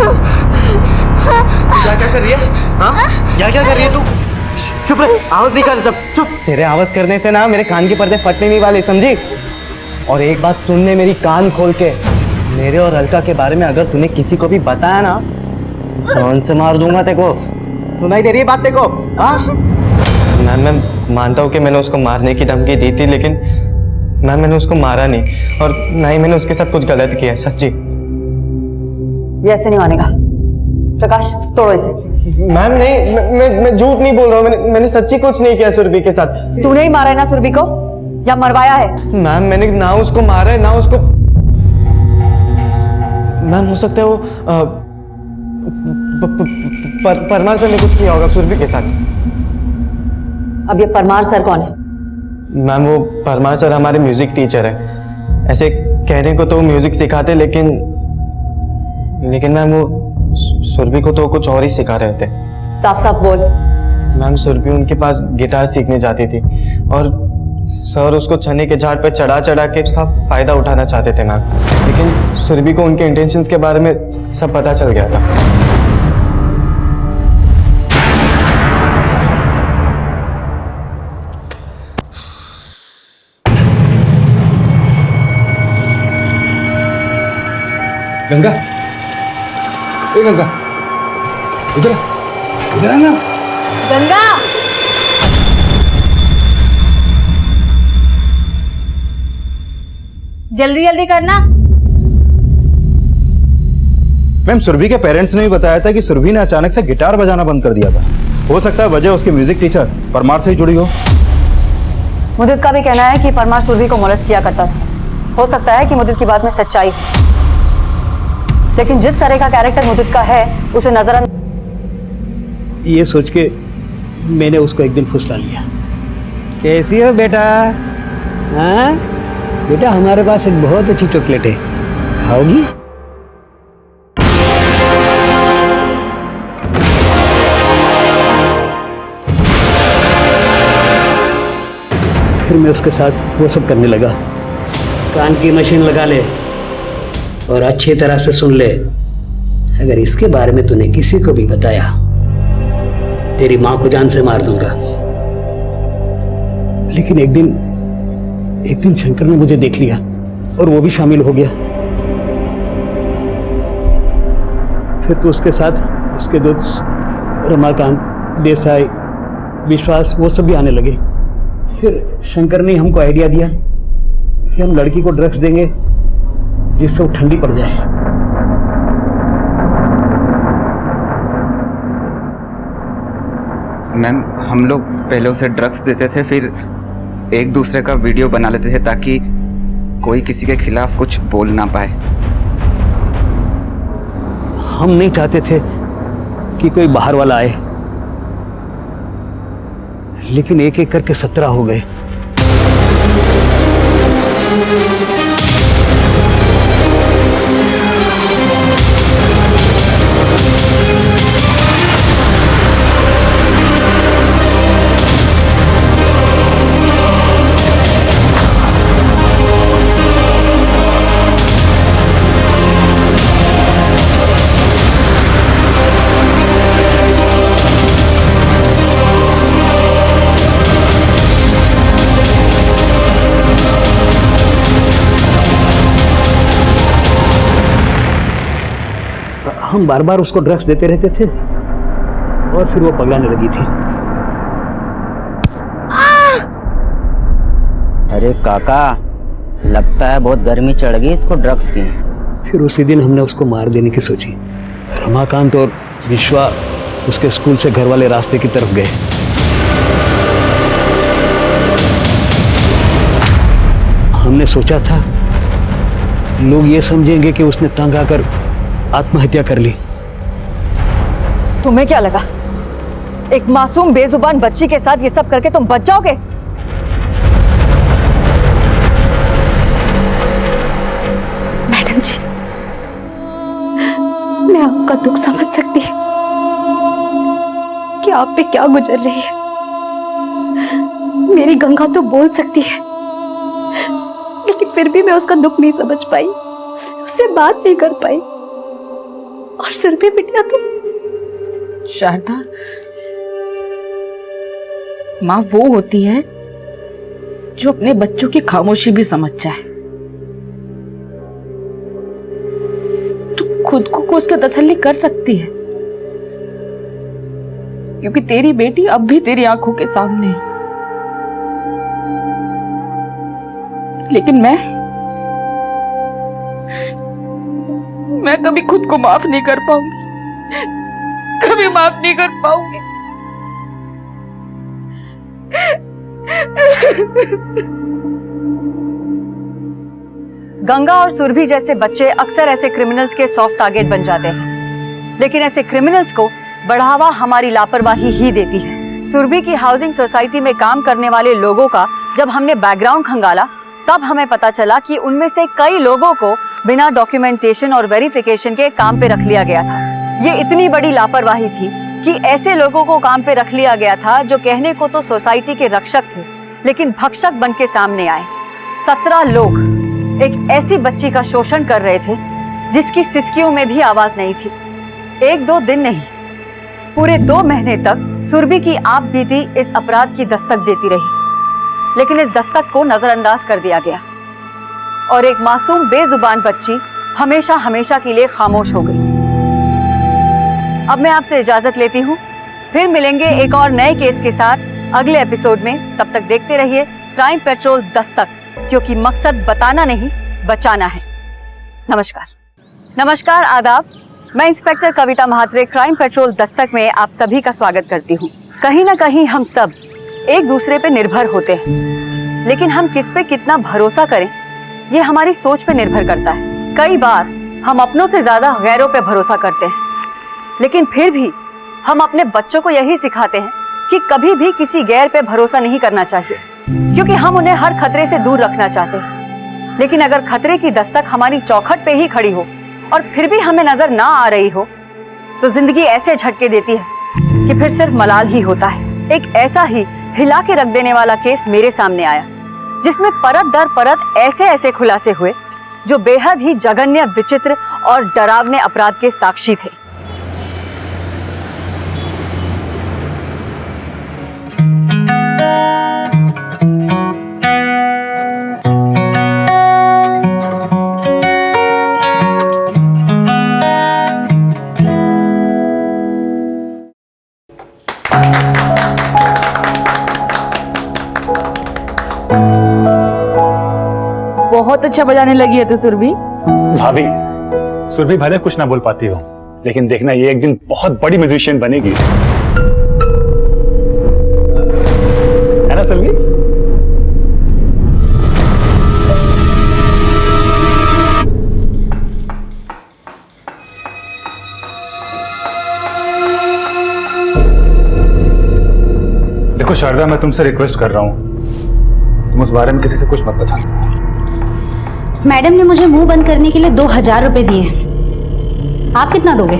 क्या क्या कर रही है? हाँ, क्या कर रही है तू? चुप रहे, आवाज नहीं कर। जब चुप। तेरे आवाज करने से ना मेरे कान के पर्दे फटने नहीं वाले, समझी? और एक बात सुनने मेरी, कान खोल के, मेरे और अलका के बारे में अगर तूने किसी को भी बताया ना, कौन से मार दूंगा तेरे को। सुनाई दे रही है बात तेरे को? हाँ मैम, मैं मानता हूँ कि मैंने उसको मारने की धमकी दी थी, लेकिन मैम मैंने उसको मारा नहीं, और ना ही मैंने उसके साथ कुछ गलत किया, सच्ची। ये ऐसे नहीं मानेगा। प्रकाश, तोड़ो इसे। मैम नहीं, मैं झूठ नहीं बोल रहा हूँ, मैंने सच्ची कुछ नहीं किया सुरभि के साथ। तूने ही मारा है ना सुरभि को, या मरवाया है? मैम मैंने ना उसको मारा है ना उसको। मैम हो सकता है वो परमार सर ने कुछ किया होगा सुरभि के साथ। अब ये परमार सर कौन है? मैम वो परमार सर हमारे म्यूजिक टीचर है। ऐसे कहने को तो वो म्यूजिक सिखाते, लेकिन मैम वो सुरभि को तो कुछ और ही सिखा रहे थे। साफ साफ बोल। मैम सुरभि उनके पास गिटार सीखने जाती थी, और सर उसको छन्नी के झाड़ पे चढ़ा के उसका फायदा उठाना चाहते थे मैम, लेकिन सुरभि को उनके इंटेंशंस के बारे में सब पता चल गया था। गंगा, ए गंगा, इधर इधर आना। गंगा, जल्दी जल्दी करना। मैम सुरभि के पेरेंट्स ने भी बताया था कि सुरभि ने अचानक से गिटार बजाना बंद कर दिया था। हो सकता है वजह उसके म्यूजिक टीचर परमार से ही जुड़ी हो। मुदित का भी कहना है कि परमार सुरभि को मोलेस्ट किया करता था। हो सकता है कि मुदित की बात में सच्चाई है, लेकिन जिस तरह का कैरेक्टर मुदित का है उसे नजर ये सोच के मैंने उसको एक दिन फुसला लिया। कैसी हो बेटा? हाँ बेटा, हमारे पास एक बहुत अच्छी चॉकलेट है, खाओगी? फिर मैं उसके साथ वो सब करने लगा। कान की मशीन लगा ले और अच्छी तरह से सुन ले, अगर इसके बारे में तूने किसी को भी बताया, तेरी मां को जान से मार दूंगा। लेकिन एक दिन शंकर ने मुझे देख लिया और वो भी शामिल हो गया। फिर तो उसके साथ उसके दोस्त रमाकांत, देसाई, विश्वास, वो सब भी आने लगे। फिर शंकर ने हमको आइडिया दिया कि हम लड़की को ड्रग्स देंगे जिससे वो ठंडी पड़ जाए। मैम हम लोग पहले उसे ड्रग्स देते थे, फिर एक दूसरे का वीडियो बना लेते थे ताकि कोई किसी के खिलाफ कुछ बोल ना पाए। हम नहीं चाहते थे कि कोई बाहर वाला आए, लेकिन एक एक करके 17 हो गए। हम बार बार उसको ड्रग्स देते रहते थे और फिर वो पगलाने लगी थी। अरे काका, लगता है बहुत गर्मी चढ़ गई इसको ड्रग्स की। फिर उसी दिन हमने उसको मार देने की सोची। रमाकांत और विश्वा उसके स्कूल से घर वाले रास्ते की तरफ गए। हमने सोचा था लोग ये समझेंगे कि उसने तंग आकर आत्महत्या कर ली। तुम्हें क्या लगा एक मासूम बेजुबान बच्ची के साथ ये सब करके तुम बच जाओगे? मैडम जी, मैं आपका दुख समझ सकती हूँ कि आप पे क्या गुजर रही है। मेरी गंगा तो बोल सकती है, लेकिन फिर भी मैं उसका दुख नहीं समझ पाई, उससे बात नहीं कर पाई। और सुरभि बिटिया तुम। शारदा, माँ वो होती है जो अपने बच्चों की खामोशी भी समझ जाए। तू खुद को कोस के तसल्ली कर सकती है, क्योंकि तेरी बेटी अब भी तेरी आंखों के सामने है। लेकिन मैं कभी खुद को माफ नहीं कर पाऊंगी, कभी माफ नहीं कर पाऊंगी। गंगा और सुरभि जैसे बच्चे अक्सर ऐसे क्रिमिनल्स के सॉफ्ट टारगेट बन जाते हैं, लेकिन ऐसे क्रिमिनल्स को बढ़ावा हमारी लापरवाही ही देती है। सुरभि की हाउसिंग सोसाइटी में काम करने वाले लोगों का जब हमने बैकग्राउंड खंगाला, तब हमें पता चला कि उनमें से कई लोगों को बिना डॉक्यूमेंटेशन और वेरिफिकेशन के काम पे रख लिया गया था। ये इतनी बड़ी लापरवाही थी कि ऐसे लोगों को काम पे रख लिया गया था जो कहने को तो सोसाइटी के रक्षक थे, लेकिन भक्षक बन के सामने आए। 17 लोग एक ऐसी बच्ची का शोषण कर रहे थे जिसकी सिसकियों में भी आवाज नहीं थी। 1-2 दिन नहीं, पूरे 2 महीने तक सुरभि की आप बीती इस अपराध की दस्तक देती रही, लेकिन इस दस्तक को नजरअंदाज कर दिया गया और एक मासूम बेजुबान बच्ची हमेशा हमेशा के लिए खामोश हो गई। अब मैं आपसे इजाजत लेती हूँ, फिर मिलेंगे एक और नए केस के साथ अगले एपिसोड में। तब तक देखते रहिए क्राइम पेट्रोल दस्तक, क्योंकि मकसद बताना नहीं, बचाना है। नमस्कार, आदाब। मैं इंस्पेक्टर कविता महात्रे क्राइम पेट्रोल दस्तक में आप सभी का स्वागत करती हूँ। कहीं ना कहीं हम सब एक दूसरे पे निर्भर होते हैं, लेकिन हम किस पे कितना भरोसा करें ये हमारी सोच पे निर्भर करता है। कई बार हम अपनों से ज्यादा गैरों पे भरोसा करते हैं, लेकिन फिर भी हम अपने बच्चों को यही सिखाते हैं कि कभी भी किसी गैर पे भरोसा नहीं करना चाहिए, क्योंकि हम उन्हें हर खतरे से दूर रखना चाहते हैं। लेकिन अगर खतरे की दस्तक हमारी चौखट पे ही खड़ी हो और फिर भी हमें नजर ना आ रही हो, तो जिंदगी ऐसे झटके देती है कि फिर सिर्फ मलाल ही होता है। एक ऐसा ही हिला के रख देने वाला केस मेरे सामने आया, जिसमें परत दर परत ऐसे खुलासे हुए जो बेहद ही जघन्य, विचित्र और डरावने अपराध के साक्षी थे। बहुत अच्छा बजाने लगी है तू सुरभि। भाभी, सुरभि भले कुछ ना बोल पाती हो, लेकिन देखना ये एक दिन बहुत बड़ी म्यूजिशियन बनेगी, है ना सुरभि? देखो शारदा, मैं तुमसे रिक्वेस्ट कर रहा हूं, तुम उस बारे में किसी से कुछ मत बताना। मैडम ने मुझे मुंह बंद करने के लिए 2000 रुपए दिए। आप कितना दोगे?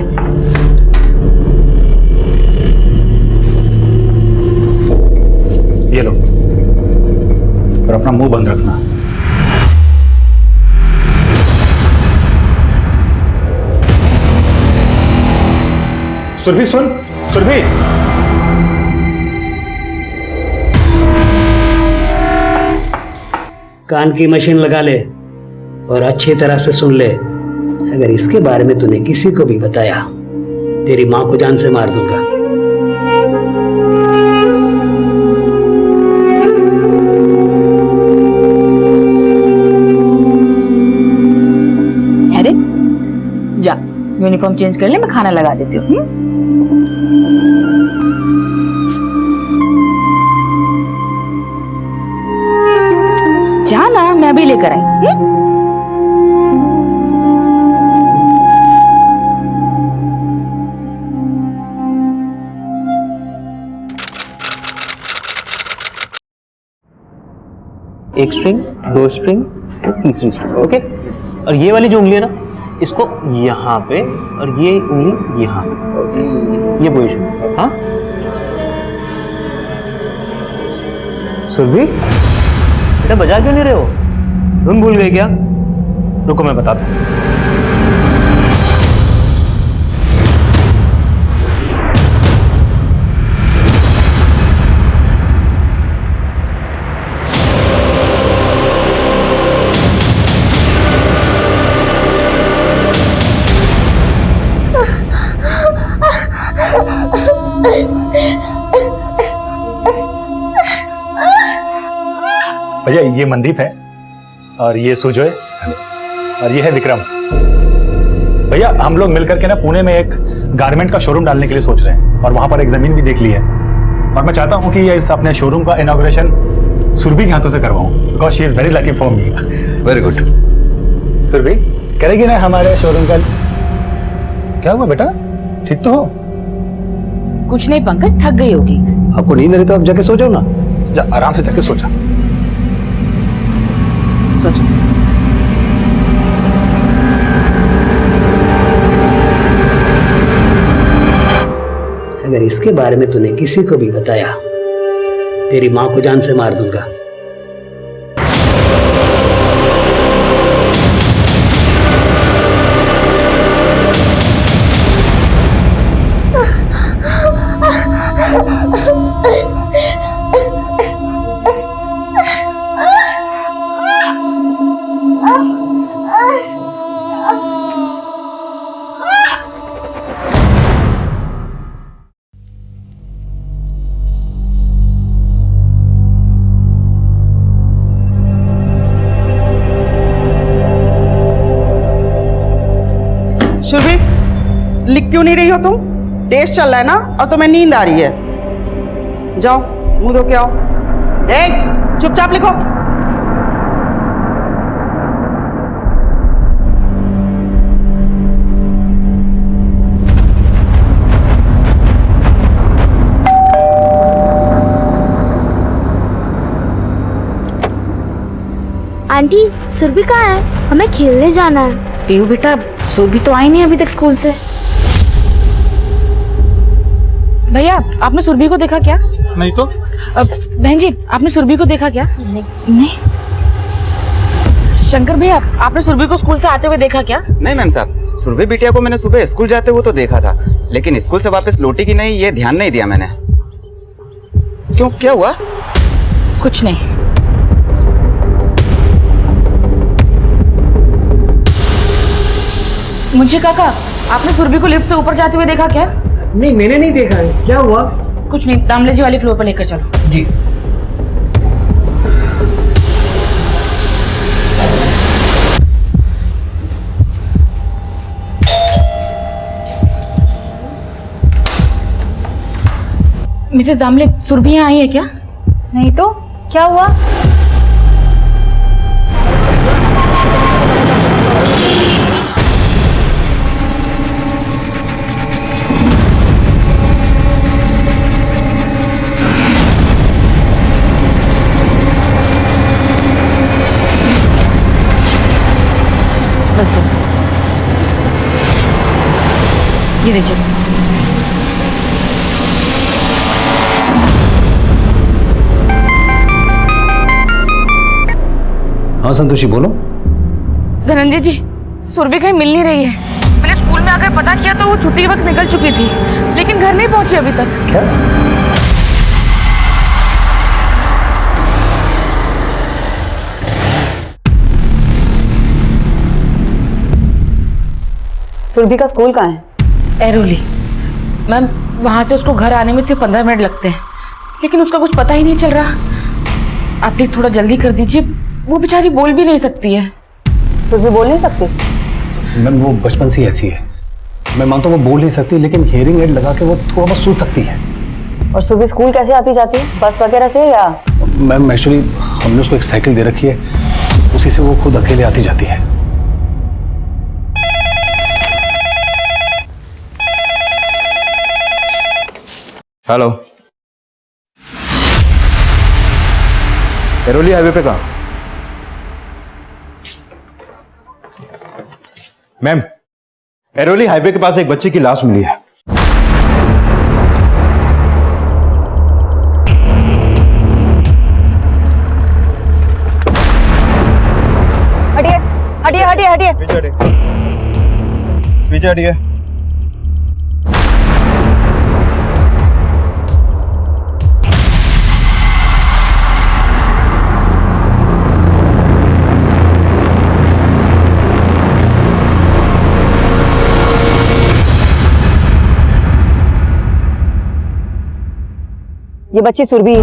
ये लो, और अपना मुंह बंद रखना। सुरभि सुन, सुरभि। कान की मशीन लगा ले और अच्छी तरह से सुन ले। अगर इसके बारे में तूने किसी को भी बताया, तेरी मां को जान से मार दूंगा। अरे जा, यूनिफॉर्म चेंज कर ले, मैं खाना लगा देती हूँ। जाना, मैं अभी लेकर आई। एक स्ट्रिंग, 2 स्ट्रिंग, तीसरी स्ट्रिंग, ओके। और ये वाली जो उंगली है ना, इसको यहाँ पे और ये उंगली यहाँ पे, ओके। ये पोजीशन, हाँ। सुरभि, बेटा बजा क्यों नहीं रहे हो? धुन भूल गए क्या? रुको मैं बताता हूँ। भैया ये मनदीप है और ये सुजय और ये है विक्रम। भैया हम लोग मिलकर के ना पुणे में एक गारमेंट का शोरूम डालने के लिए सोच रहे हैं और वहां पर एक जमीन भी देख ली है और मैं चाहता हूं कि ये इस अपने शोरूम का इनॉग्रेशन सुरभि के हाथों से करवाऊं because she is very lucky for me. Very good. Surabhi करेगी ना हमारे शोरूम का? क्या हुआ बेटा, ठीक तो हो? कुछ नहीं पंकज, थक गई होगी। आपको नींद नहीं तो आप जाके सो जाओ ना। जा आराम से जाके सोचा। सोचो। अगर इसके बारे में तूने किसी को भी बताया तेरी माँ को जान से मार दूंगा। सुरभि, लिख क्यों नहीं रही हो तुम? टेस्ट चल रहा है ना और तुम्हें नींद आ रही है। जाओ मुंह धो के आओ। चुपचाप लिखो। आंटी, सुरभि कहाँ है? हमें खेलने जाना है। पीयू बेटा, सुरभि तो आई नहीं अभी तक स्कूल से। भैया आपने सुरभि को देखा क्या? नहीं तो। बहन जी आपने सुरभि को देखा क्या? नहीं। शंकर भैया आपने सुरभि को स्कूल से आते हुए देखा क्या? नहीं मैम साहब, सुरभि बिटिया को मैंने सुबह स्कूल जाते हुए तो देखा था, लेकिन स्कूल से वापस लौटी कि नहीं ये ध्यान नहीं दिया मैंने। क्यों, क्या हुआ? कुछ नहीं। मुझे काका, आपने सुरभि को लिफ्ट से ऊपर जाते हुए देखा क्या? नहीं, मैंने नहीं देखा है। क्या हुआ? कुछ नहीं, दामले जी वाले फ्लोर पर लेकर चलो। जी। मिसेस दामले, सुरभि यहाँ आई है क्या? नहीं तो क्या हुआ? बस बस, ये लीजिए। हाँ संतोषी, बोलो। धनंजय जी, सुरभि कहीं मिल नहीं रही है। मैंने स्कूल में आकर पता किया तो वो छुट्टी के वक्त निकल चुकी थी, लेकिन घर नहीं पहुंची अभी तक। क्या? सुरभि का स्कूल कहाँ है? एरोली मैम, वहां से उसको घर आने में सिर्फ 15 मिनट लगते हैं, लेकिन उसका कुछ पता ही नहीं चल रहा। आप प्लीज थोड़ा जल्दी कर दीजिए, वो बेचारी बोल भी नहीं सकती है। सुरभि बोल नहीं सकती? मैम वो बचपन से ऐसी है। मैं मानता हूँ वो बोल नहीं सकती, लेकिन हियरिंग एड लगा के वो थोड़ा बहुत सुन सकती है। और सुरभि स्कूल कैसे आती जाती है? बस वगैरह से या? मैम एक्चुअली हमने उसको एक साइकिल दे रखी है, उसी से वो खुद अकेले आती जाती है। हेलो, एरोली हाईवे पे कहाँ? मैम, एरोली हाईवे के पास एक बच्चे की लाश मिली है। हटिए हटिए हटिए हटिए। पीछे हटिए, पीछे हटिए। ये बच्ची सुरभि है।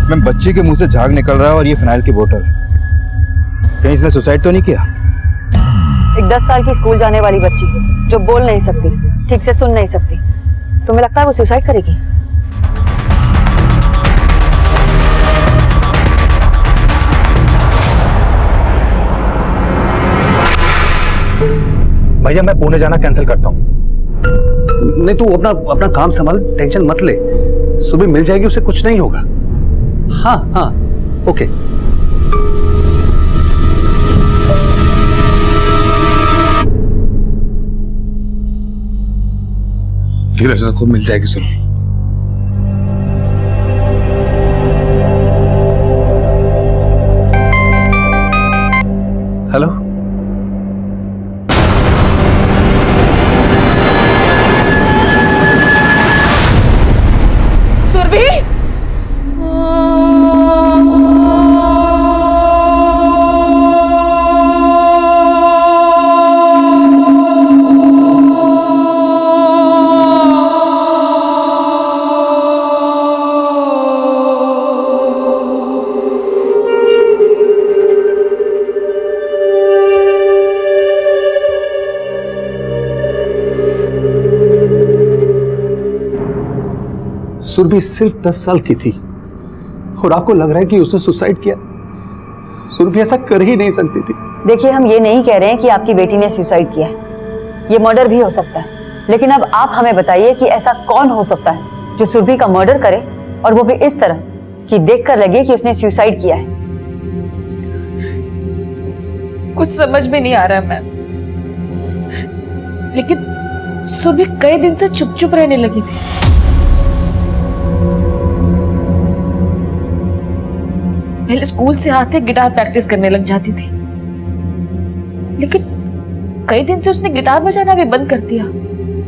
मैम बच्ची के मुंह से झाग निकल रहा है और ये फिनाइल की बोतल, कहीं इसने सुसाइड तो नहीं किया? एक 10 साल की स्कूल जाने वाली बच्ची जो बोल नहीं सकती, ठीक से सुन नहीं सकती, तुम्हें लगता है वो सुसाइड करेगी? भैया मैं पुणे जाना कैंसिल करता हूँ। नहीं, तू अपना अपना काम संभाल, टेंशन मत ले, सुबह मिल जाएगी, उसे कुछ नहीं होगा। हाँ हाँ, ओके। फिर को मिल जाएगी सुरभि। हेलो, सुरभि, सुरभि सिर्फ 10 साल की थी और आपको लग रहा है कि उसने सुसाइड किया? सुरभि ऐसा कर ही नहीं सकती थी। देखिए, हम ये नहीं कह रहे हैं कि आपकी बेटी ने सुसाइड किया है, ये मर्डर भी हो सकता है, लेकिन अब आप हमें बताइए कि ऐसा कौन हो सकता है जो सुरभि का मर्डर करे, और वो भी इस तरह कि देखकर लगे कि उसने सुसाइड किया है। कुछ समझ में नहीं आ रहा मैम, लेकिन सुरभि कई दिन से चुप चुप रहने लगी थी। पहले स्कूल से आते गिटार प्रैक्टिस करने लग जाती थी, लेकिन कई दिन से उसने गिटार बजाना भी बंद कर दिया।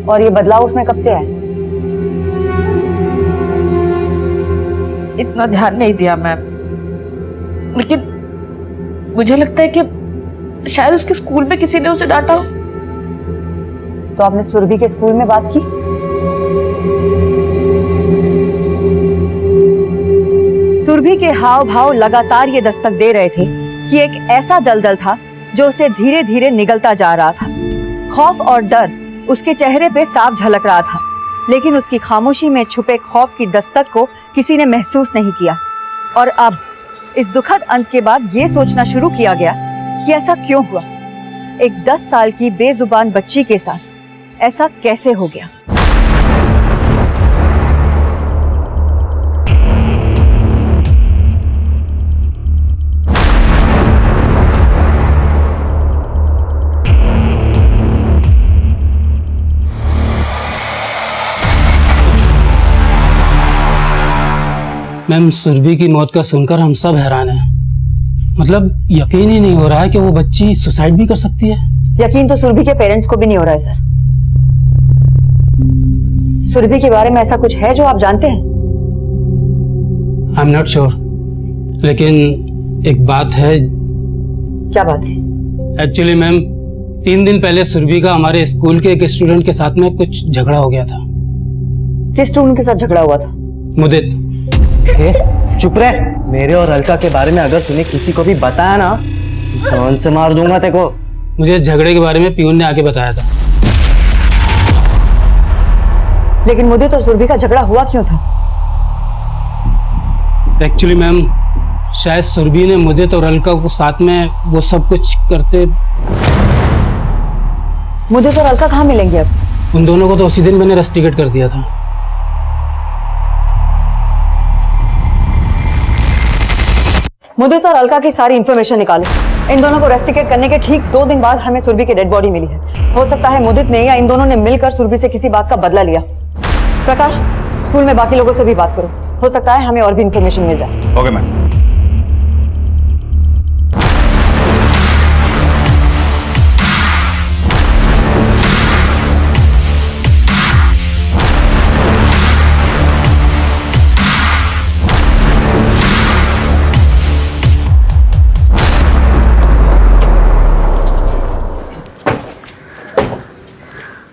और ये बदलाव उसमें कब से आया? इतना ध्यान नहीं दिया मैम, लेकिन मुझे लगता है कि शायद उसके स्कूल में किसी ने उसे डांटा हो। तो आपने सुरभि के स्कूल में बात की? सुरभि के हाव भाव लगातार ये दस्तक दे रहे थे कि एक ऐसा दलदल था जो उसे धीरे धीरे निगलता जा रहा था। खौफ और डर उसके चेहरे पे साफ झलक रहा था, लेकिन उसकी खामोशी में छुपे खौफ की दस्तक को किसी ने महसूस नहीं किया। और अब इस दुखद अंत के बाद ये सोचना शुरू किया गया कि ऐसा क्यों हुआ, एक 10 साल की बेजुबान बच्ची के साथ ऐसा कैसे हो गया। मैम, सुरभि की मौत का सुनकर हम सब हैरान हैं। मतलब यकीन ही नहीं हो रहा है कि वो बच्ची सुसाइड भी कर सकती है। यकीन तो सुरभि के पेरेंट्स को भी नहीं हो रहा है सर। सुरभि के बारे में ऐसा कुछ है जो आप जानते हैं? आई एम नॉट श्योर, लेकिन एक बात है। क्या बात है? एक्चुअली मैम, 3 दिन पहले सुरभि का हमारे स्कूल के एक स्टूडेंट के साथ में कुछ झगड़ा हो गया था। किस स्टूडेंट के साथ झगड़ा हुआ था? मुदित। चुप रह, मेरे और अलका के बारे में अगर तूने किसी को भी बताया ना, कौन से मार दूंगा तेरे को। मुझे इस झगड़े के बारे में पीयून ने आके बताया था। लेकिन मुदित और सुरभि का झगड़ा हुआ क्यों था? एक्चुअली मैम, शायद सुरभि ने मुदित और अलका को साथ में वो सब कुछ करते। मुदित और अलका कहाँ मिलेंगे अब? उन दोनों को तो उसी दिन मैंने रस्टिकेट कर दिया था। मुदित और अलका की सारी इंफॉर्मेशन निकालें। इन दोनों को रेस्टिकेट करने के ठीक 2 दिन बाद हमें सुरभि की डेड बॉडी मिली है। हो सकता है मुदित ने या इन दोनों ने मिलकर सुरभि से किसी बात का बदला लिया। प्रकाश, स्कूल में बाकी लोगों से भी बात करो, हो सकता है हमें और भी इंफॉर्मेशन मिल जाए। Okay ma'am.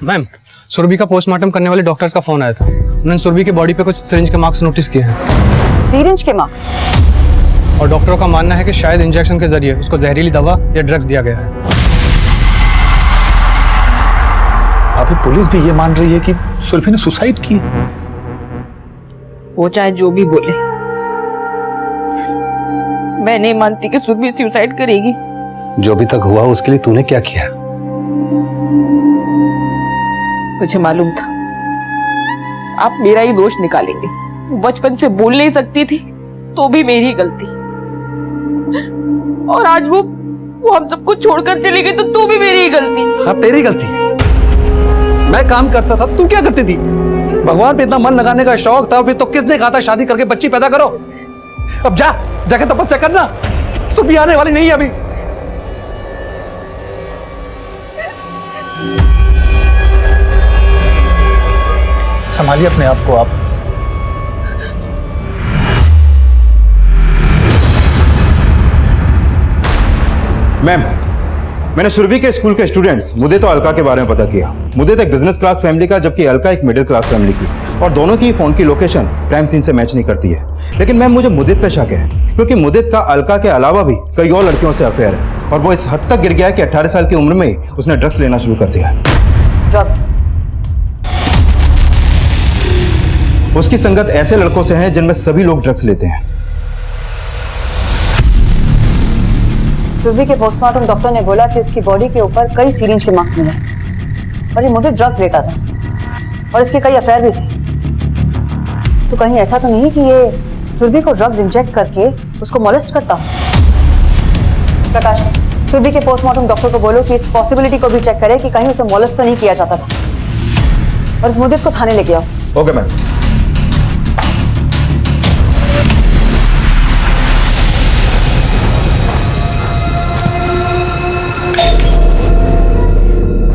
मैम, सुरभि का पोस्टमार्टम करने वाले डॉक्टर्स का फोन आया था। उन्होंने सुरभि की बॉडी पे कुछ सिरिंज के मार्क्स नोटिस किए हैं। सीरिंज के मार्क्स। और डॉक्टरों का मानना है कि शायद इंजेक्शन के जरिए उसको जहरीली दवा या ड्रग्स दिया गया है। अभी पुलिस भी ये मान रही है कि सुरभि ने सुसाइड की। वो चाहे जो भी बोले, मैं नहीं मानती कि सुरभि सुसाइड करेगी। जो अभी तक हुआ उसके लिए तूने क्या किया? मुझे मालूम था आप मेरा ही दोष निकालेंगे। वो बचपन से बोल नहीं सकती थी तो भी मेरी गलती, और आज वो हम सबको छोड़कर चली गई तो भी मेरी ही गलती। हाँ तेरी गलती। मैं काम करता था, तू क्या करती थी? भगवान पे इतना मन लगाने का शौक था, फिर तो किसने कहा था शादी करके बच्ची पैदा करो? अब जाके तपस्या करना, सुबह आने वाली नहीं है अभी। संभालिए अपने आप को आप। मैम, मैंने सुरभि के स्कूल के स्टूडेंट्स मुदित और अलका के बारे में पता किया। मुदित एक बिजनेस क्लास फैमिली का, जबकि अलका एक मिडिल क्लास फैमिली की, और दोनों की फोन की लोकेशन क्राइम सीन से मैच नहीं करती है। लेकिन मैम मुझे मुदित पे शक है, क्योंकि मुदित का अलका के अलावा भी कई और लड़कियों से अफेयर है, और वो इस हद तक गिर गया है कि 18 साल की उम्र में ही उसने ड्रग्स लेना शुरू कर दिया है। ड्रग्स? उसकी संगत ऐसे लड़कों से है जिनमें सभी लोग ड्रग्स लेते हैं। सुरभि के पोस्टमार्टम डॉक्टर ने बोला कि उसकी बॉडी के ऊपर कई सीरिंज के मार्क्स मिले, और ये मुदित ड्रग्स लेता था और इसके कई अफेयर भी थे। तो कहीं ऐसा तो नहीं कि ये सुरभि को ड्रग्स इंजेक्ट करके उसको मोलेस्ट करता हो? प्रकाश, सुरभि के पोस्टमार्टम डॉक्टर को बोलो कि इस पॉसिबिलिटी को भी चेक करे कि कहीं उसे मोलेस्ट तो नहीं किया जाता था, और इस मुदित को थाने लेके आओ। Okay ma'am.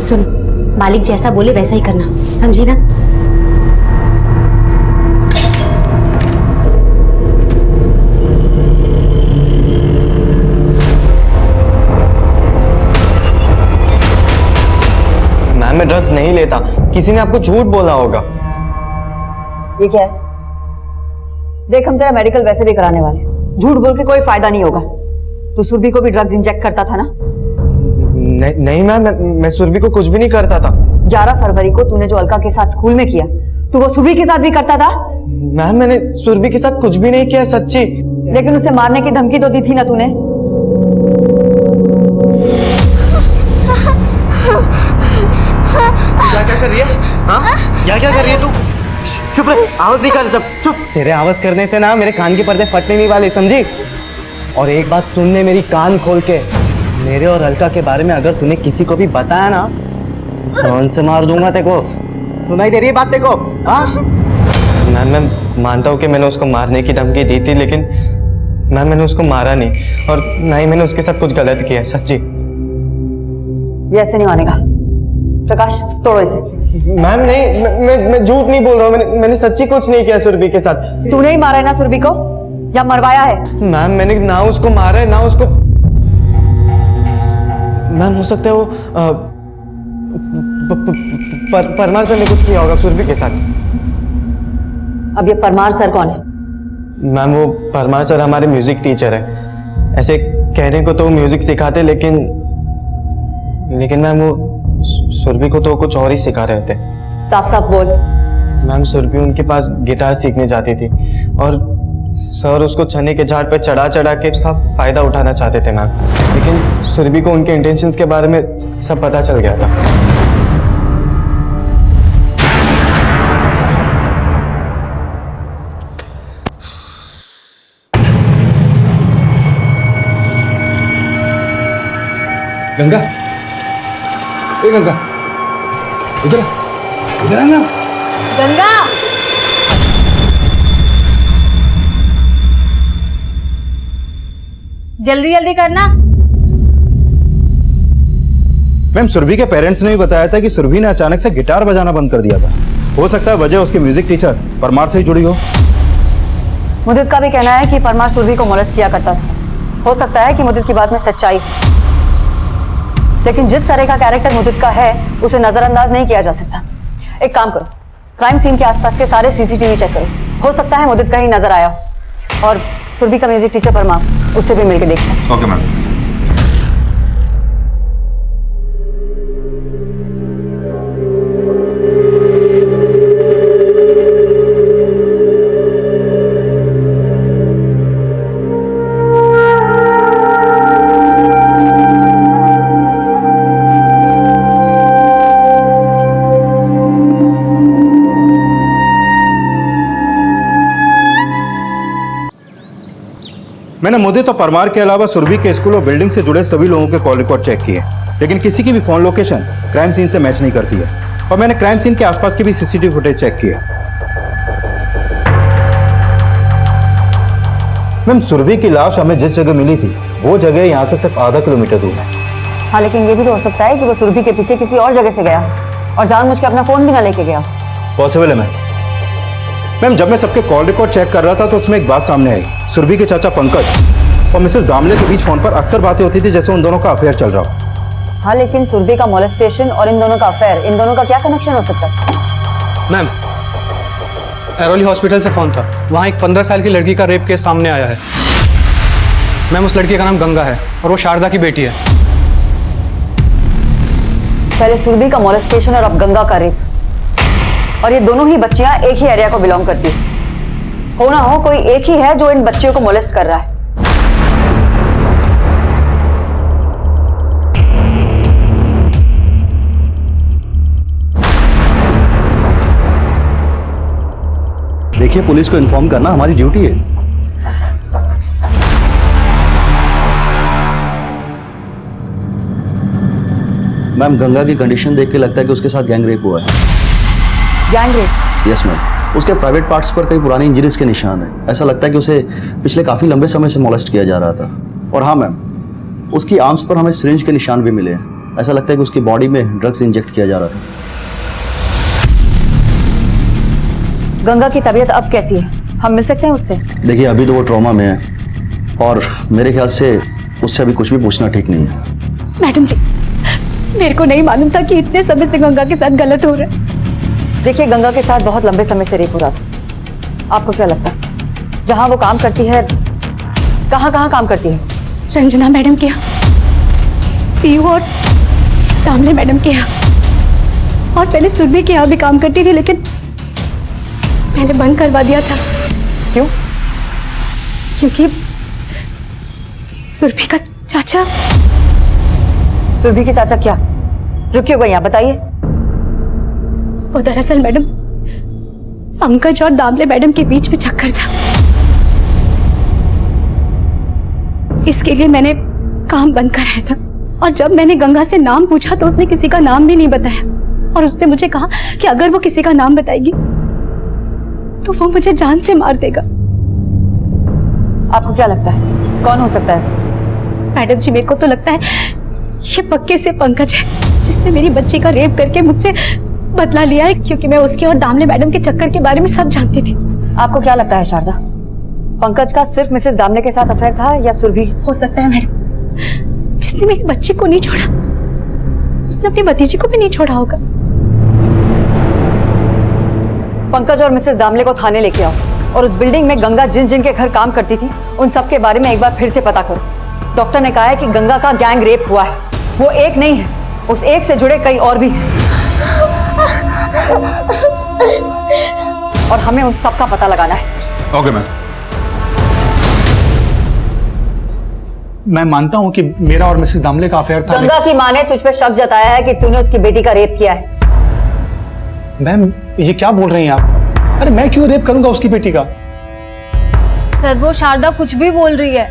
सुन, मालिक जैसा बोले वैसा ही करना, समझी ना? मैम मैं ड्रग्स नहीं लेता, किसी ने आपको झूठ बोला होगा। ये क्या है? देख, हम तेरा मेडिकल वैसे भी कराने वाले, झूठ बोल के कोई फायदा नहीं होगा। तू सुरभि को भी ड्रग्स इंजेक्ट करता था ना? नहीं मैम, मैं सुरभि को कुछ भी नहीं करता था। 11 फरवरी को तूने जो अलका के साथ स्कूल में किया, तू वो सुरभि के साथ भी करता था? मैम मैंने सुरभि के साथ कुछ भी नहीं किया, सच्ची। लेकिन उसे मारने की धमकी तो दी थी ना तूने? क्या कर रही है? हाँ? क्या कर रही है तू? चुप रहे, आवाज नहीं कर। चुप। तेरे आवाज करने से ना मेरे कान के पर्दे फटने नहीं वाले, समझी? और एक बात सुनने मेरी, कान खोल के, मेरे और अलका के बारे में अगर तूने किसी को भी बताया ना, कौन से मार दूंगा तेरे को। सुनाई दे रही है बात तेरे को? हाँ? मैं मानता हूँ कि मैंने उसको मारने की धमकी दी थी, लेकिन मैंने उसको मारा नहीं, और ना ही मैंने उसके साथ कुछ गलत किया, सच्ची। ये ऐसे नहीं मानेगा। प्रकाश, तोड़ो इसे। मैम नहीं, मैं झूठ नहीं बोल रहा हूँ, मैंने सच्ची कुछ नहीं किया सुरभि के साथ। तूने ही मारा है ना सुरभि को, या मरवाया है? मैम मैंने ना उसको मारा है ना उसको। मैम हो सकता है वो परमार सर ने कुछ किया होगा सुरभि के साथ। अब ये परमार सर कौन है? मैम वो परमार सर हमारे म्यूजिक टीचर है। ऐसे कहने को तो वो म्यूजिक सिखाते, लेकिन मैम वो सुरभि को तो कुछ और ही सिखा रहे थे। साफ साफ बोल। मैम सुरभि उनके पास गिटार सीखने जाती थी, और सर उसको छन्नी के झाड़ पे चढ़ा के उसका फायदा उठाना चाहते थे मैम। लेकिन सुरभि को उनके इंटेंशंस के बारे में सब पता चल गया था। गंगा, ए गंगा, इधर आना। गंगा, जल्दी जल्दी करना। मैम सुरभि के पेरेंट्स ने भी बताया था कि सुरभि ने अचानक से गिटार बजाना बंद कर दिया था। हो सकता है वजह उसके म्यूजिक टीचर परमार से ही जुड़ी हो। मुदित का भी कहना है कि परमार सुरभि को मोलेस्ट किया करता था। हो सकता है कि मुदित की बात में सच्चाई है, लेकिन जिस तरह का कैरेक्टर मुदित का है उसे नजरअंदाज नहीं किया जा सकता। एक काम करो, क्राइम सीन के आसपास के सारे सीसीटीवी चेक करो, हो सकता है मुदित कहीं नजर आया हो। और सुरभि का म्यूजिक टीचर परमा, उससे भी मिलके देखते हैं। Okay ma'am. मैंने मुद्दे तो परमार के अलावा सुरभि के स्कूल और बिल्डिंग से जुड़े सभी लोगों के कॉल रिकॉर्ड चेक किए, लेकिन किसी की भी फोन लोकेशन क्राइम सीन से मैच नहीं करती है। और मैंने क्राइम सीन के आसपास की भी सीसीटीवी फुटेज चेक किया। मैम, सुरभि की लाश हमें जिस जगह मिली थी वो जगह यहाँ से सिर्फ आधा किलोमीटर दूर है। हाँ, लेकिन ये भी तो हो सकता है कि वो सुरभि के पीछे किसी और जगह से गया और जानबूझ के अपना फोन भी ना लेके गया। पॉसिबल है मैम, जब मैं सबके कॉल रिकॉर्ड चेक कर रहा था तो उसमें एक बात सामने आई। सुरभि के चाचा पंकज और मिसेस दामले के बीच फोन पर अक्सर बातें होती थी जैसे उन दोनों का अफेयर चल रहा हो। हाँ, लेकिन सुरभि का मोलेस्टेशन और इन दोनों का अफेयर, इन दोनों का क्या कनेक्शन हो सकता है? मैम, एरोली हॉस्पिटल से फोन था। वहाँ एक 15 साल की लड़की का रेप केस सामने आया है। मैम, उस लड़की का नाम गंगा है और वो शारदा की बेटी है। पहले सुरभि का मोलेस्टेशन और अब गंगा का रेप, और ये दोनों ही बच्चियां एक ही एरिया को बिलोंग करती है। हो ना हो, कोई एक ही है जो इन बच्चियों को मोलेस्ट कर रहा है। देखिए, पुलिस को इन्फॉर्म करना हमारी ड्यूटी है। मैम, गंगा की कंडीशन देख के लगता है कि उसके साथ गैंग रेप हुआ है। Gang rape? यस मैम, उसके प्राइवेट पार्ट्स पर कई पुरानी इंजरीज के निशान हैं। ऐसा लगता है कि उसे पिछले काफी लंबे समय से मोलेस्ट किया जा रहा था। और हाँ मैम, उसकी आर्म्स पर हमें सिरिंज के निशान भी मिले हैं। ऐसा लगता है कि उसकी बॉडी में ड्रग्स इंजेक्ट किया जा रहा था। गंगा की तबीयत अब कैसी है? हम मिल सकते हैं उससे? देखिए, अभी तो वो ट्रॉमा में है और मेरे ख्याल से उससे अभी कुछ भी पूछना ठीक नहीं है। मैडम जी, मेरे को नहीं मालूम था कि इतने समय से गंगा के साथ गलत हो रहा है। देखिए, गंगा के साथ बहुत लंबे समय से रेप हो रहा था। आपको क्या लगता है जहां वो काम करती है, कहाँ कहाँ काम करती है? रंजना मैडम के यहाँ, पीयू और दामले मैडम के यहाँ, और पहले सुरभि के यहाँ भी काम करती थी, लेकिन मैंने बंद करवा दिया था। क्यों? क्योंकि सुरभि का चाचा। सुरभि के चाचा क्या? रुकिए गई यहाँ, बताइए। वो दरअसल मैडम पंकज और दामले मैडम के बीच में चक्कर था। इसके लिए मैंने काम बंद कराया था, और जब मैंने गंगा से नाम पूछा तो उसने किसी का नाम भी नहीं बताया, और उसने मुझे कहा कि अगर वो किसी का नाम बताएगी तो वो मुझे जान से मार देगा। आपको क्या लगता है कौन हो सकता है? मैडम जी, मेरे को तो लगता है ये पक्के से पंकज है, जिसने मेरी बच्ची का रेप करके मुझसे बदला लिया है, क्योंकि मैं उसके और दामले मैडम के चक्कर के बारे में सब जानती थी। आपको क्या लगता है शारदा, पंकज का सिर्फ मिसेस दामले के साथ अफेयर था या सुरभि? हो सकता है मैडम, जिसने मेरी बच्ची को नहीं छोड़ा उसने अपनी भतीजी को भी नहीं छोड़ा होगा। पंकज और मिसेस दामले को थाने लेके आओ, और उस बिल्डिंग में गंगा जिन जिन के घर काम करती थी उन सब के बारे में एक बार फिर से पता करो। डॉक्टर ने कहा है कि गंगा का गैंग रेप हुआ है। वो एक नहीं है, उस एक से जुड़े कई और भी हैं। और हमें उन सब का पता लगाना है। Okay ma'am. मैं मानता हूं कि मेरा और मिसेस दामले का अफेयर था। गंगा की मां ने तुझ पे शक जताया है कि तूने उसकी बेटी का रेप किया है। मैम, ये क्या बोल रही हैं आप? अरे मैं क्यों रेप करूंगा उसकी बेटी का? सर, वो शारदा कुछ भी बोल रही है।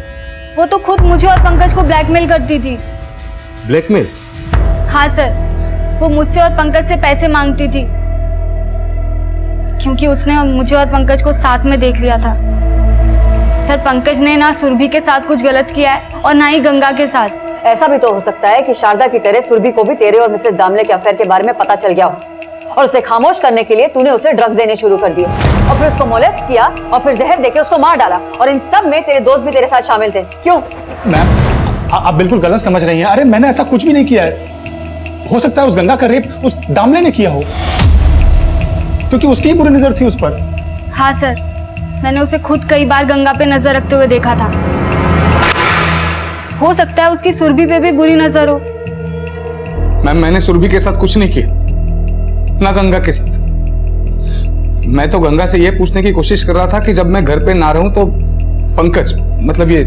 वो तो खुद मुझे और पंकज को ब्लैकमेल करती थी। ब्लैकमेल? हाँ सर, वो मुझसे और पंकज से पैसे मांगती थी, क्योंकि उसने मुझे और पंकज को साथ में देख लिया था। सर, पंकज ने ना सुरभि के साथ कुछ गलत किया है और ना ही गंगा के साथ। ऐसा भी तो हो सकता है कि शारदा की तरह सुरभि को भी तेरे और मिसेस दामले के अफेयर के बारे में पता चल गया हो, और उसे खामोश करने के लिए तूने उसे ड्रग्स देने शुरू कर दिए, और फिर उसको मोलेस्ट किया, और फिर जहर देके उसको मार डाला, और इन सब में तेरे दोस्त भी तेरे साथ शामिल थे। क्यों? मैम, आप बिल्कुल गलत समझ रही हैं। अरे मैंने ऐसा कुछ भी नहीं किया है। हो सकता है उस गंगा का रेप उस दामले ने किया हो, क्योंकि उसकी ही बुरी नजर थी उस पर। हाँ सर, मैंने उसे खुद कई बार गंगा पे नजर रखते हुए देखा था। हो सकता है उसकी सुरभि पे भी बुरी नजर हो। मैम, मैंने सुरभि के साथ कुछ नहीं किया, ना गंगा के साथ। मैं तो गंगा से यह पूछने की कोशिश कर रहा था कि जब मैं घर पे ना रहूं तो पंकज, मतलब ये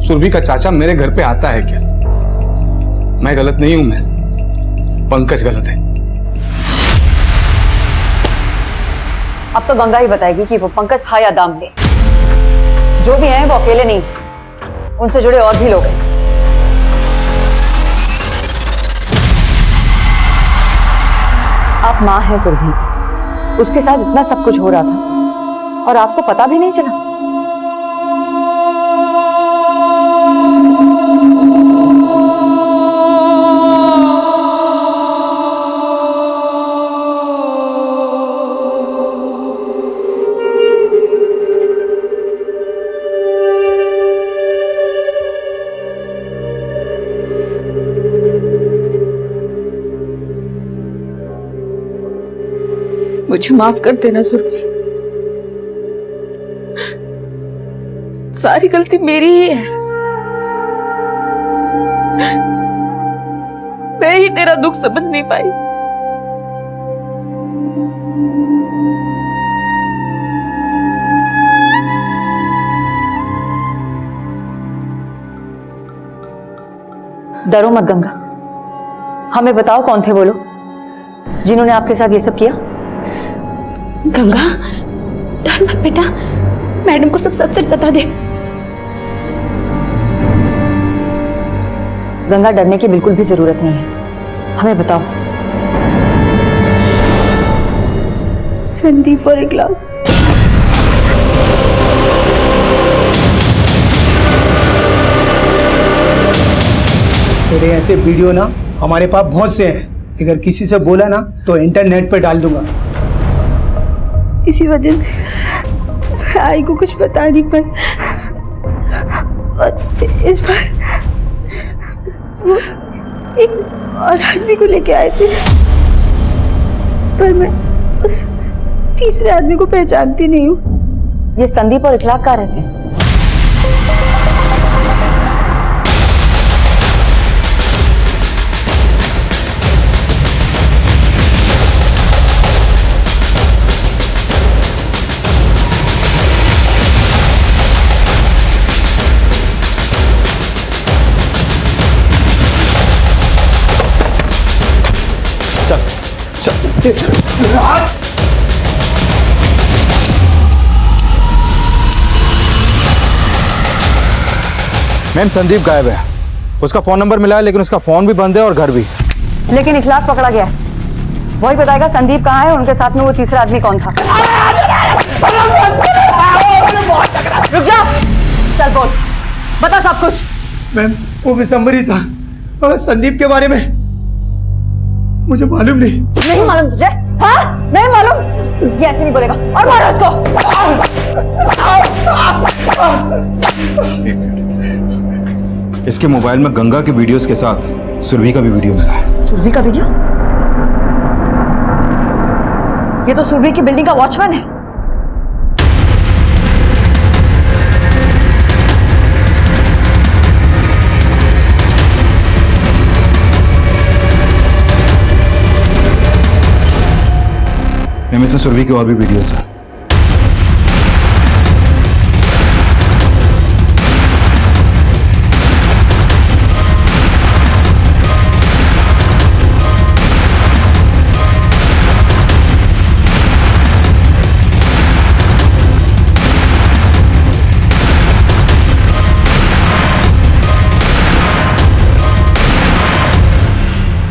सुरभि का चाचा, मेरे घर पे आता है क्या? मैं गलत नहीं हूं, मैं पंकज गलत है। अब तो गंगा ही बताएगी कि वो पंकज था या दामले। जो भी हैं वो अकेले नहीं हैं, उनसे जुड़े और भी लोग हैं। आप मां हैं सुरभि की, उसके साथ इतना सब कुछ हो रहा था और आपको पता भी नहीं चला। मुझे माफ कर देना सुरभि, सारी गलती मेरी ही है। मैं ही तेरा दुख समझ नहीं पाई। डरो मत गंगा, हमें बताओ कौन थे वो लोग जिन्होंने आपके साथ ये सब किया। गंगा, डर मत बेटा, मैडम को सब सच सच बता दे। गंगा, डरने की बिल्कुल भी जरूरत नहीं है, हमें बताओ। संदीप और इकलाल। तेरे ऐसे वीडियो ना हमारे पास बहुत से हैं, अगर किसी से बोला ना तो इंटरनेट पे डाल दूंगा। इसी वजह से आई को कुछ बता नहीं पाई और इस बार वो एक और आदमी को लेके आए थे, पर मैं उस तीसरे आदमी को पहचानती नहीं हूँ। ये संदीप और इखलाक कहाँ रहते हैं? मैम, संदीप गायब है। उसका फोन नंबर मिला है लेकिन उसका फोन भी बंद है और घर भी। लेकिन इखलाक पकड़ा गया है, वही बताएगा संदीप कहाँ है और उनके साथ में वो तीसरा आदमी कौन था। रुक जा, चल बोल, बता सब कुछ। मैम, वो विशंबर ही था और संदीप के बारे में मुझे मालूम नहीं। नहीं मालूम तुझे? हाँ, नहीं मालूम? ये ऐसे नहीं बोलेगा, और मारो इसको। इसके मोबाइल में गंगा के वीडियोस के साथ सुरभि का भी वीडियो मिला है। सुरभि का वीडियो? ये तो सुरभि की बिल्डिंग का वॉचमैन है। मैम, इसमें सुरभि की और भी वीडियोस है।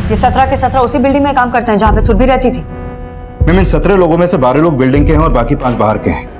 ये 17 के 17 उसी बिल्डिंग में काम करते हैं जहां पे सुरभि रहती थी। मैम, इन 17 लोगों में से 12 लोग बिल्डिंग के हैं और बाकी 5 बाहर के हैं।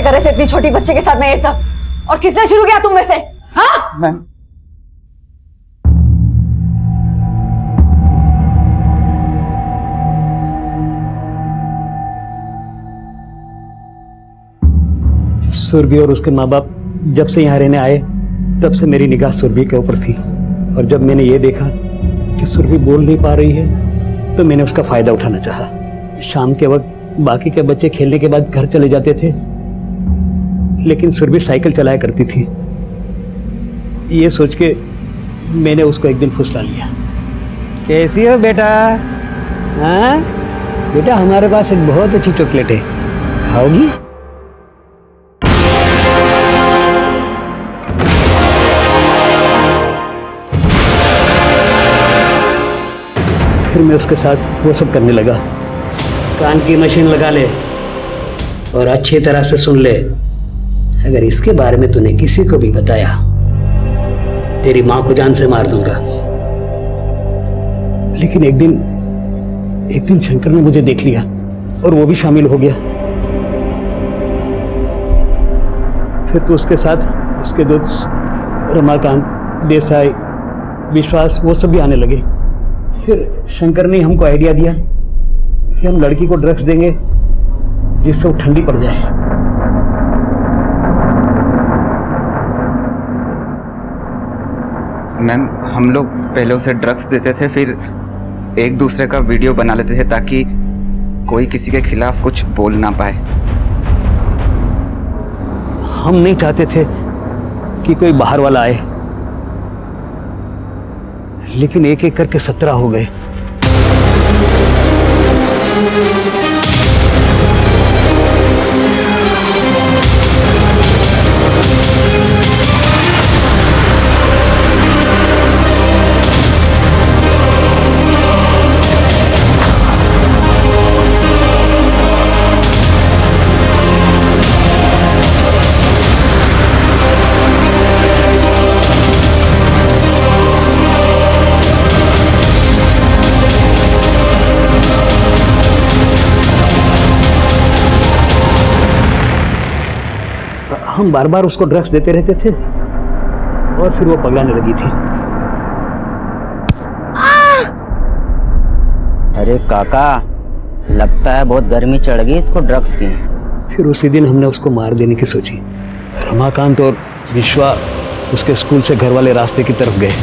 कर रहे थे इतनी छोटी बच्चे के साथ में ये सब? और किसने शुरू किया तुम में से? हाँ? मैम सुरभि और उसके माँ बाप जब से यहाँ रहने आए तब से मेरी निगाह सुरभि के ऊपर थी, और जब मैंने ये देखा कि सुरभि बोल नहीं पा रही है तो मैंने उसका फायदा उठाना चाहा। शाम के वक्त बाकी के बच्चे खेलने के बाद घर चले जाते थे, लेकिन सुरभि साइकिल चलाया करती थी। ये सोच के मैंने उसको एक दिन फुसला लिया। कैसी हो बेटा? हाँ बेटा, हमारे पास एक बहुत अच्छी चॉकलेट है, खाओगी? फिर मैं उसके साथ वो सब करने लगा। कान की मशीन लगा ले और अच्छी तरह से सुन ले, अगर इसके बारे में तूने किसी को भी बताया तेरी मां को जान से मार दूंगा। लेकिन एक दिन शंकर ने मुझे देख लिया और वो भी शामिल हो गया। फिर तो उसके साथ उसके दोस्त रमाकांत, देसाई, विश्वास, वो सब भी आने लगे। फिर शंकर ने हमको आइडिया दिया कि हम लड़की को ड्रग्स देंगे जिससे वो ठंडी पड़ जाए। मैम हम लोग पहले उसे ड्रग्स देते थे, फिर एक दूसरे का वीडियो बना लेते थे ताकि कोई किसी के खिलाफ कुछ बोल ना पाए। हम नहीं चाहते थे कि कोई बाहर वाला आए, लेकिन एक एक करके 17 हो गए। हम बार बार उसको ड्रग्स देते रहते थे और फिर वो पगलाने लगी थी। अरे काका, लगता है बहुत गर्मी चढ़ गई इसको ड्रग्स की। फिर उसी दिन हमने उसको मार देने की सोची। रमाकांत और विश्वा उसके स्कूल से घर वाले रास्ते की तरफ गए।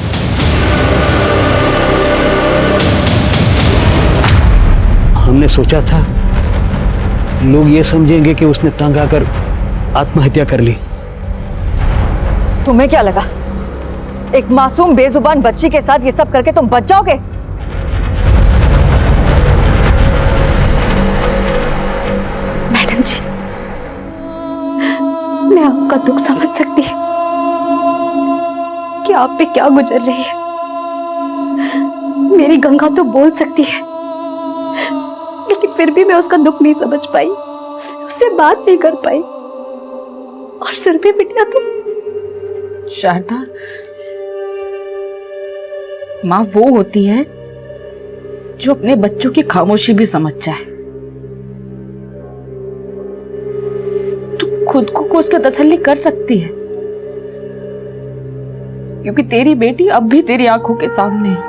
हमने सोचा था लोग ये समझेंगे कि उसने तंग आकर आत्महत्या कर ली। तुम्हें क्या लगा एक मासूम बेजुबान बच्ची के साथ ये सब करके तुम बच जाओगे? मैडम जी, मैं आपका दुख समझ सकती हूँ कि आप पे क्या गुजर रही है। मेरी गंगा तो बोल सकती है, लेकिन फिर भी मैं उसका दुख नहीं समझ पाई, उससे बात नहीं कर पाई। और सुरभि बिटिया तुम? शारदा, माँ वो होती है जो अपने बच्चों की खामोशी भी समझ जाए। तू खुद को कोस के तसल्ली कर सकती है, क्योंकि तेरी बेटी अब भी तेरी आंखों के सामने है।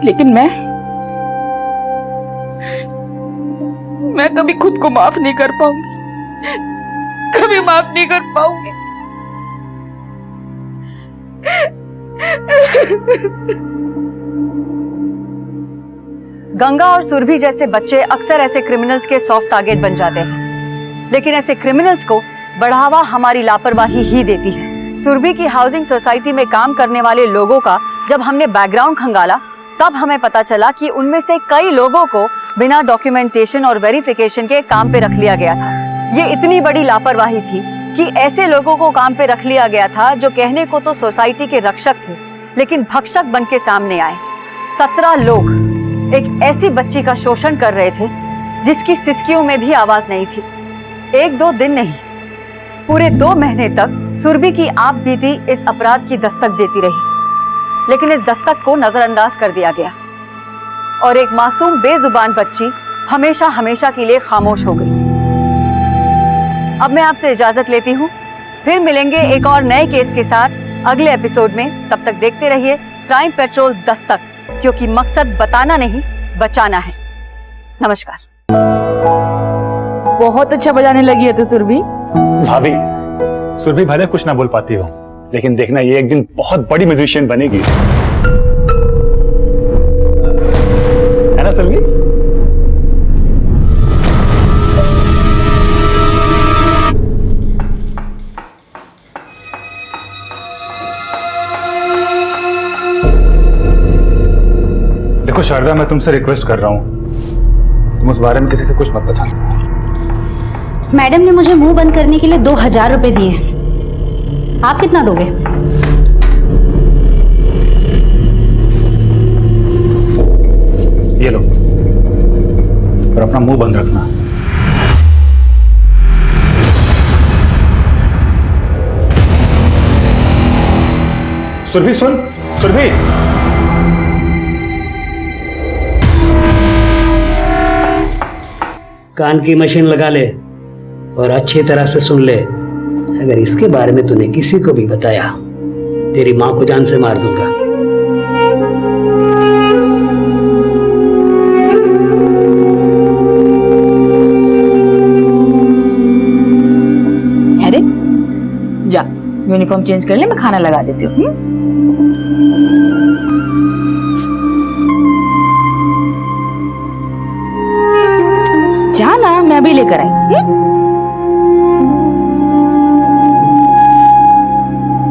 लेकिन मैं कभी खुद को माफ नहीं कर पाऊंगी, कभी माफ नहीं कर पाऊंगी। गंगा और सुरभि जैसे बच्चे अक्सर ऐसे क्रिमिनल्स के सॉफ्ट टारगेट बन जाते हैं, लेकिन ऐसे क्रिमिनल्स को बढ़ावा हमारी लापरवाही ही देती है। सुरभि की हाउसिंग सोसाइटी में काम करने वाले लोगों का जब हमने बैकग्राउंड खंगाला, तब हमें पता चला कि उनमें से कई लोगों को बिना डॉक्यूमेंटेशन और वेरिफिकेशन के काम पे रख लिया गया था। ये इतनी बड़ी लापरवाही थी कि ऐसे लोगों को काम पे रख लिया गया था जो कहने को तो सोसाइटी के रक्षक थे, लेकिन भक्षक बन के सामने आए। 17 लोग एक ऐसी बच्ची का शोषण कर रहे थे जिसकी सिसकियों में भी आवाज नहीं थी। 1-2 दिन नहीं, पूरे 2 महीने तक सुरभि की आप बीती इस अपराध की दस्तक देती रही, लेकिन इस दस्तक को नजरअंदाज कर दिया गया और एक मासूम बेजुबान बच्ची हमेशा हमेशा के लिए खामोश हो गई। अब मैं आपसे इजाजत लेती हूँ, फिर मिलेंगे एक और नए केस के साथ अगले एपिसोड में। तब तक देखते रहिए क्राइम पेट्रोल दस्तक, क्योंकि मकसद बताना नहीं बचाना है। नमस्कार। बहुत अच्छा बजाने लगी है तू सुरभि। भाभी, सुरभि भले कुछ ना बोल पाती हो, लेकिन देखना ये एक दिन बहुत बड़ी म्यूजिशियन बनेगी, है ना सुरभि? देखो शारदा, मैं तुमसे रिक्वेस्ट कर रहा हूं, तुम उस बारे में किसी से कुछ मत बताना। मैडम ने मुझे मुंह बंद करने के लिए 2000 रुपए दिए। आप कितना दोगे? ये लो, और अपना मुंह बंद रखना। सुरभि सुन, सुरभि। कान की मशीन लगा ले और अच्छी तरह से सुन ले। अगर इसके बारे में तूने किसी को भी बताया, तेरी मां को जान से मार दूंगा। अरे जा, यूनिफॉर्म चेंज कर ले, मैं खाना लगा देती हूँ। जाना, मैं अभी लेकर आई।